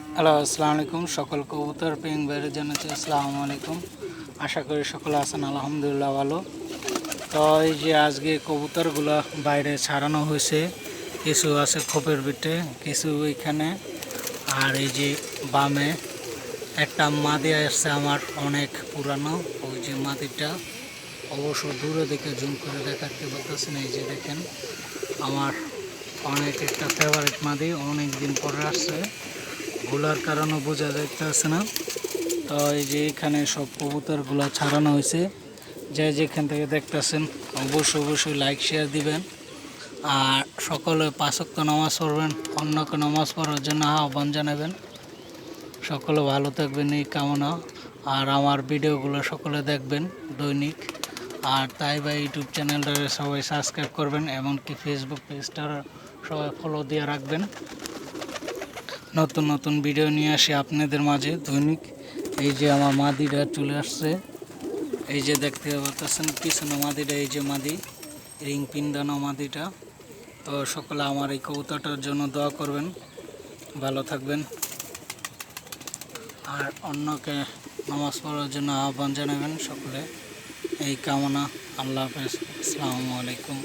Hello, আসসালামু আলাইকুম। সকল কবুতর প্রেমী ভাইদের জানাচ্ছি আসসালামু আলাইকুম। আশা করি সকলে আছেন আলহামদুলিল্লাহ ভালো। তো এই যে আজকে কবুতরগুলো বাইরে ছাড়ানো হয়েছে, কিছু আছে খোপের ভিতরে, কিছু এখানে। আর এই যে বামে একটা মাদি আসছে আমার অনেক পুরানো, ওই যে মাদিটা অবশ্য দূরে দেখে জুম করে দেখাতে পারতেছেন। এই যে দেখেন আমার অনেক একটা ফেভারিট মাদি, অনেক দিন পরে আসছে, ভুলার কারণে বোঝা যাইতেছে না। তো এই যে এখানে সব কবুতরগুলো ছাড়ানো হয়েছে, যে যেখান থেকে দেখতেছেন অবশ্যই লাইক শেয়ার দিবেন। আর সকলে 5 ওয়াক্ত নামাজ পড়বেন, অন্যকে নামাজ পড়ার জন্য আহ্বান জানাবেন। সকলে ভালো থাকবেন এই কামনা। আর আমার ভিডিওগুলো সকলে দেখবেন দৈনিক। আর তাই বা ইউটিউব চ্যানেলটা সবাই সাবস্ক্রাইব করবেন, এমনকি ফেসবুক পেজটা সবাই ফলো দিয়ে রাখবেন। নতুন নতুন ভিডিও নিয়ে আসি আপনাদের মাঝে দৈনিক। এই যে আমার মাদিরা চলে আসছে, এই যে দেখতে পাচ্ছেন পিছনে মাদিটা, এই যে মাদি রিং পিন্দানো মাদিটা। তো সকলে আমার এই কবুতরটার জন্য দোয়া করবেন, ভালো থাকবেন। আর অন্যকে নামাজ পড়ার জন্য আহ্বান জানাবেন সকলে এই কামনা। আল্লাহ হাফেজ, আসসালামু আলাইকুম।